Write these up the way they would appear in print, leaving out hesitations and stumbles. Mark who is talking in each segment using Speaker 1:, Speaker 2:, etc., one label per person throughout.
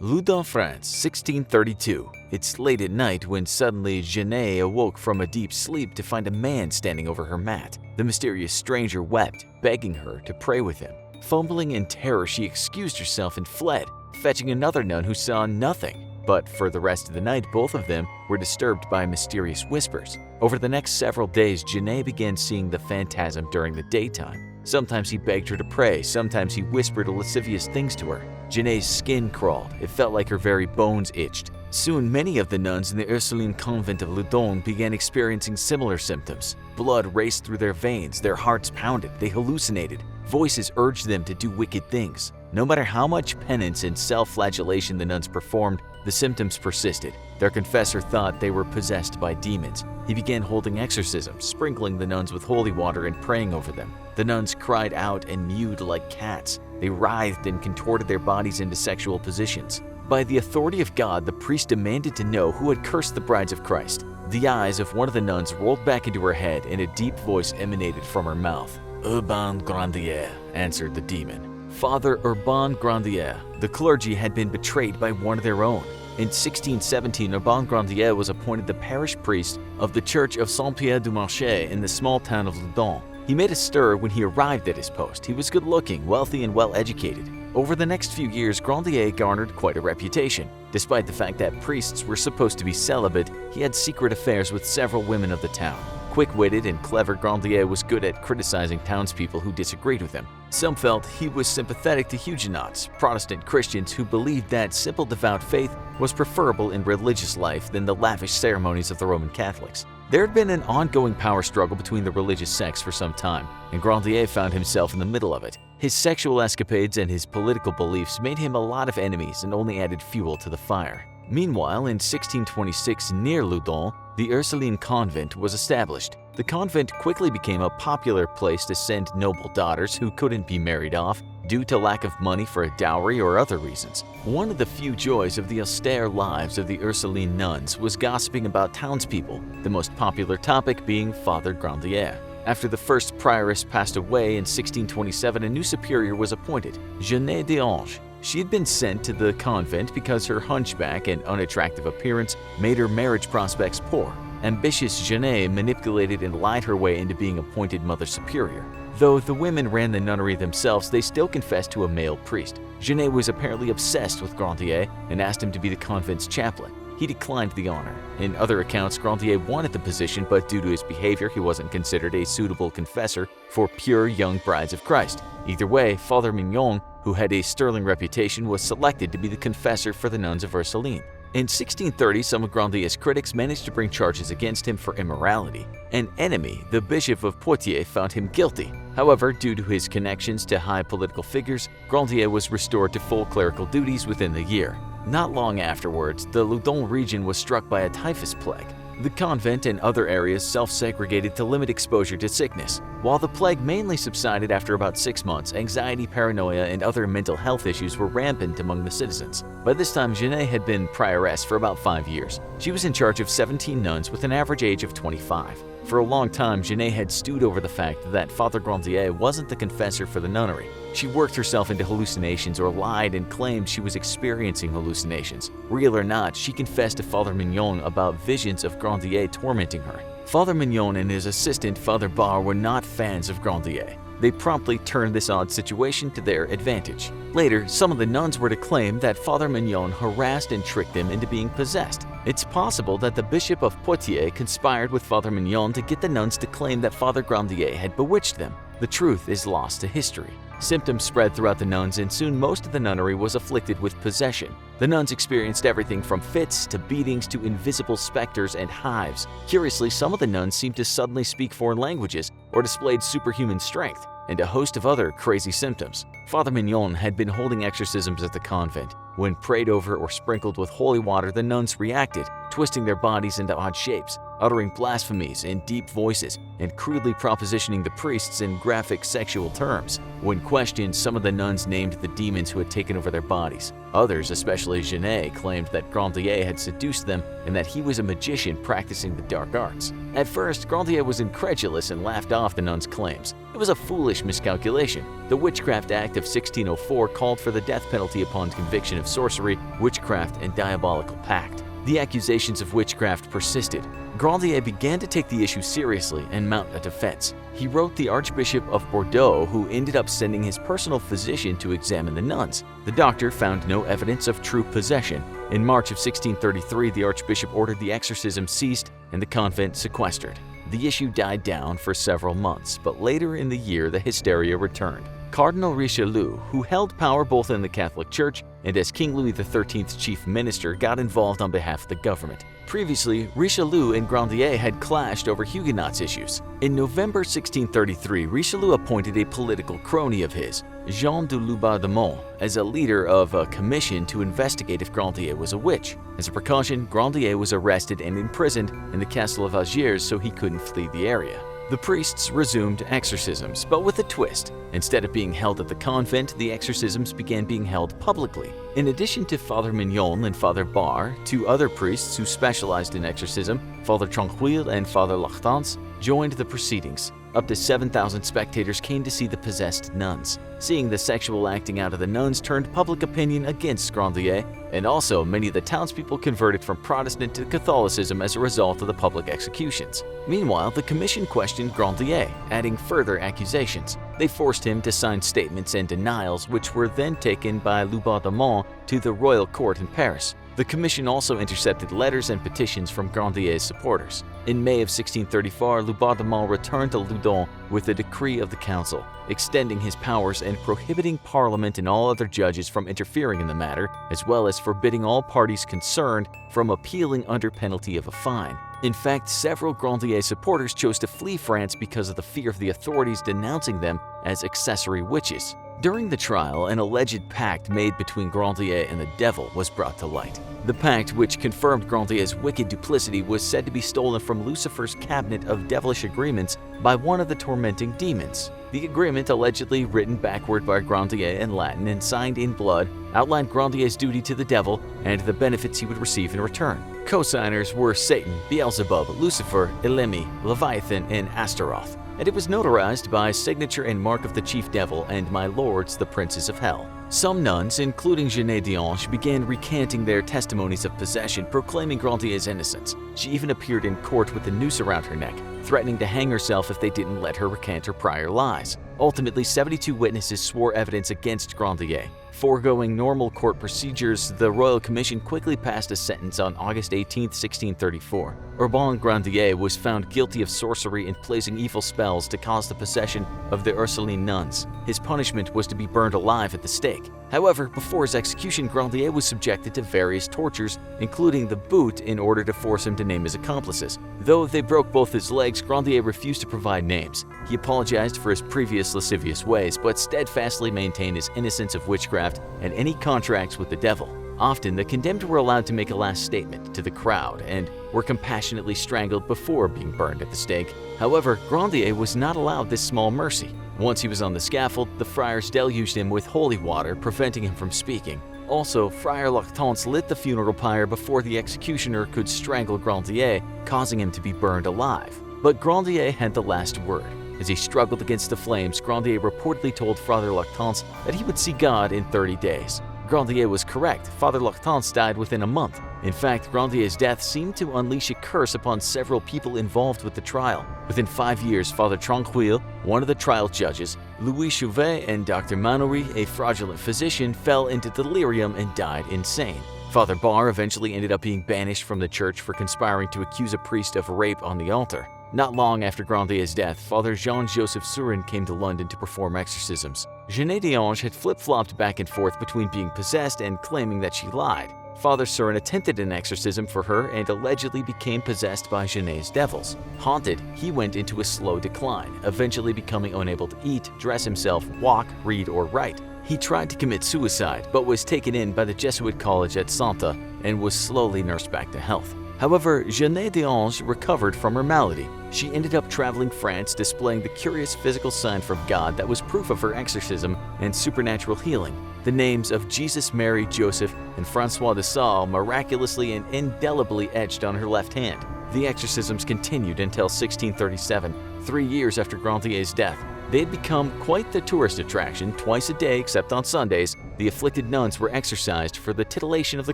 Speaker 1: Loudun, France, 1632. It's late at night when suddenly Jeanne awoke from a deep sleep to find a man standing over her mat. The mysterious stranger wept, begging her to pray with him. Fumbling in terror, she excused herself and fled, fetching another nun who saw nothing. But for the rest of the night, both of them were disturbed by mysterious whispers. Over the next several days, Jeanne began seeing the phantasm during the daytime. Sometimes he begged her to pray, sometimes he whispered lascivious things to her. Jeanne's skin crawled. It felt like her very bones itched. Soon, many of the nuns in the Ursuline convent of Loudun began experiencing similar symptoms. Blood raced through their veins, their hearts pounded, they hallucinated. Voices urged them to do wicked things. No matter how much penance and self-flagellation the nuns performed, the symptoms persisted. Their confessor thought they were possessed by demons. He began holding exorcisms, sprinkling the nuns with holy water and praying over them. The nuns cried out and mewed like cats. They writhed and contorted their bodies into sexual positions. By the authority of God, the priest demanded to know who had cursed the brides of Christ. The eyes of one of the nuns rolled back into her head and a deep voice emanated from her mouth. "Urban Grandier," answered the demon. Father Urban Grandier, the clergy, had been betrayed by one of their own. In 1617, Urban Grandier was appointed the parish priest of the church of Saint-Pierre-du-Marché in the small town of Loudun. He made a stir when he arrived at his post. He was good-looking, wealthy, and well-educated. Over the next few years, Grandier garnered quite a reputation. Despite the fact that priests were supposed to be celibate, he had secret affairs with several women of the town. Quick-witted and clever, Grandier was good at criticizing townspeople who disagreed with him. Some felt he was sympathetic to Huguenots, Protestant Christians who believed that simple devout faith was preferable in religious life than the lavish ceremonies of the Roman Catholics. There had been an ongoing power struggle between the religious sects for some time, and Grandier found himself in the middle of it. His sexual escapades and his political beliefs made him a lot of enemies and only added fuel to the fire. Meanwhile, in 1626, near Loudun, the Ursuline convent was established. The convent quickly became a popular place to send noble daughters who couldn't be married off due to lack of money for a dowry or other reasons. One of the few joys of the austere lives of the Ursuline nuns was gossiping about townspeople, the most popular topic being Father Grandier. After the first prioress passed away in 1627, a new superior was appointed, Jeanne d'Ange. She had been sent to the convent because her hunchback and unattractive appearance made her marriage prospects poor. Ambitious Jeanne manipulated and lied her way into being appointed Mother Superior. Though the women ran the nunnery themselves, they still confessed to a male priest. Jeanne was apparently obsessed with Grandier and asked him to be the convent's chaplain. He declined the honor. In other accounts, Grandier wanted the position, but due to his behavior, he wasn't considered a suitable confessor for pure young brides of Christ. Either way, Father Mignon, who had a sterling reputation, was selected to be the confessor for the nuns of Ursuline. In 1630, some of Grandier's critics managed to bring charges against him for immorality. An enemy, the Bishop of Poitiers, found him guilty. However, due to his connections to high political figures, Grandier was restored to full clerical duties within the year. Not long afterwards, the Loudun region was struck by a typhus plague. The convent and other areas self-segregated to limit exposure to sickness. While the plague mainly subsided after about 6 months, anxiety, paranoia, and other mental health issues were rampant among the citizens. By this time, Jeanne had been prioress for about 5 years. She was in charge of 17 nuns with an average age of 25. For a long time, Jeanne had stewed over the fact that Father Grandier wasn't the confessor for the nunnery. She worked herself into hallucinations or lied and claimed she was experiencing hallucinations. Real or not, she confessed to Father Mignon about visions of Grandier tormenting her. Father Mignon and his assistant, Father Bar, were not fans of Grandier. They promptly turned this odd situation to their advantage. Later, some of the nuns were to claim that Father Mignon harassed and tricked them into being possessed. It's possible that the Bishop of Poitiers conspired with Father Mignon to get the nuns to claim that Father Grandier had bewitched them. The truth is lost to history. Symptoms spread throughout the nuns, and soon most of the nunnery was afflicted with possession. The nuns experienced everything from fits to beatings to invisible specters and hives. Curiously, some of the nuns seemed to suddenly speak foreign languages or displayed superhuman strength, and a host of other crazy symptoms. Father Mignon had been holding exorcisms at the convent. When prayed over or sprinkled with holy water, the nuns reacted. twisting their bodies into odd shapes, uttering blasphemies in deep voices, and crudely propositioning the priests in graphic sexual terms. When questioned, some of the nuns named the demons who had taken over their bodies. Others, especially Genet, claimed that Grandier had seduced them and that he was a magician practicing the dark arts. At first, Grandier was incredulous and laughed off the nuns' claims. It was a foolish miscalculation. The Witchcraft Act of 1604 called for the death penalty upon conviction of sorcery, witchcraft, and diabolical pact. The accusations of witchcraft persisted. Grandier began to take the issue seriously and mount a defense. He wrote the Archbishop of Bordeaux, who ended up sending his personal physician to examine the nuns. The doctor found no evidence of true possession. In March of 1633, the Archbishop ordered the exorcism ceased and the convent sequestered. The issue died down for several months, but later in the year the hysteria returned. Cardinal Richelieu, who held power both in the Catholic Church and as King Louis XIII's chief minister, got involved on behalf of the government. Previously, Richelieu and Grandier had clashed over Huguenots issues. In November 1633, Richelieu appointed a political crony of his, Jean de Laubardemont, as a leader of a commission to investigate if Grandier was a witch. As a precaution, Grandier was arrested and imprisoned in the castle of Algiers so he couldn't flee the area. The priests resumed exorcisms, but with a twist. Instead of being held at the convent, the exorcisms began being held publicly. In addition to Father Mignon and Father Barre, two other priests who specialized in exorcism, Father Tranquille and Father Lactance, joined the proceedings. Up to 7,000 spectators came to see the possessed nuns. Seeing the sexual acting out of the nuns turned public opinion against Grandier, and also many of the townspeople converted from Protestant to Catholicism as a result of the public executions. Meanwhile, the commission questioned Grandier, adding further accusations. They forced him to sign statements and denials, which were then taken by Laubardemont to the royal court in Paris. The commission also intercepted letters and petitions from Grandier's supporters. In May of 1634, Laubardemont returned to Loudun with a decree of the council, extending his powers and prohibiting Parliament and all other judges from interfering in the matter, as well as forbidding all parties concerned from appealing under penalty of a fine. In fact, several Grandier supporters chose to flee France because of the fear of the authorities denouncing them as accessory witches. During the trial, an alleged pact made between Grandier and the devil was brought to light. The pact, which confirmed Grandier's wicked duplicity, was said to be stolen from Lucifer's cabinet of devilish agreements by one of the tormenting demons. The agreement, allegedly written backward by Grandier in Latin and signed in blood, outlined Grandier's duty to the devil and the benefits he would receive in return. Co-signers were Satan, Beelzebub, Lucifer, Elemi, Leviathan, and Astaroth, and it was notarized by signature and mark of the chief devil and my lords, the princes of hell. Some nuns, including Genet d'Ange, began recanting their testimonies of possession, proclaiming Grandier's innocence. She even appeared in court with a noose around her neck, threatening to hang herself if they didn't let her recant her prior lies. Ultimately, 72 witnesses swore evidence against Grandier. Foregoing normal court procedures, the Royal Commission quickly passed a sentence on August 18, 1634. Urban Grandier was found guilty of sorcery and placing evil spells to cause the possession of the Ursuline nuns. His punishment was to be burned alive at the stake. However, before his execution, Grandier was subjected to various tortures, including the boot, in order to force him to name his accomplices. Though they broke both his legs, Grandier refused to provide names. He apologized for his previous lascivious ways, but steadfastly maintained his innocence of witchcraft and any contracts with the devil. Often, the condemned were allowed to make a last statement to the crowd and were compassionately strangled before being burned at the stake. However, Grandier was not allowed this small mercy. Once he was on the scaffold, the friars deluged him with holy water, preventing him from speaking. Also, Friar Lactance lit the funeral pyre before the executioner could strangle Grandier, causing him to be burned alive. But Grandier had the last word. As he struggled against the flames, Grandier reportedly told Father Lactance that he would see God in 30 days. Grandier was correct. Father Lactance died within a month. In fact, Grandier's death seemed to unleash a curse upon several people involved with the trial. Within 5 years, Father Tranquille, one of the trial judges, Louis Chauvet, and Dr. Manoury, a fraudulent physician, fell into delirium and died insane. Father Barre eventually ended up being banished from the church for conspiring to accuse a priest of rape on the altar. Not long after Grandier's death, Father Jean-Joseph Surin came to London to perform exorcisms. Genet d'Ange had flip-flopped back and forth between being possessed and claiming that she lied. Father Surin attempted an exorcism for her and allegedly became possessed by Genet's devils. Haunted, he went into a slow decline, eventually becoming unable to eat, dress himself, walk, read, or write. He tried to commit suicide, but was taken in by the Jesuit college at Santa and was slowly nursed back to health. However, Jeanne d'Ange recovered from her malady. She ended up traveling France, displaying the curious physical sign from God that was proof of her exorcism and supernatural healing. The names of Jesus, Mary, Joseph, and Francois de Sales miraculously and indelibly etched on her left hand. The exorcisms continued until 1637, 3 years after Grandier's death. They had become quite the tourist attraction. Twice a day, except on Sundays, the afflicted nuns were exorcised for the titillation of the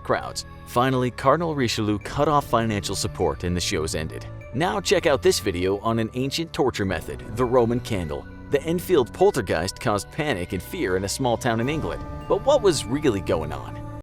Speaker 1: crowds. Finally, Cardinal Richelieu cut off financial support and the shows ended. Now check out this video on an ancient torture method, the Roman candle. The Enfield poltergeist caused panic and fear in a small town in England. But what was really going on?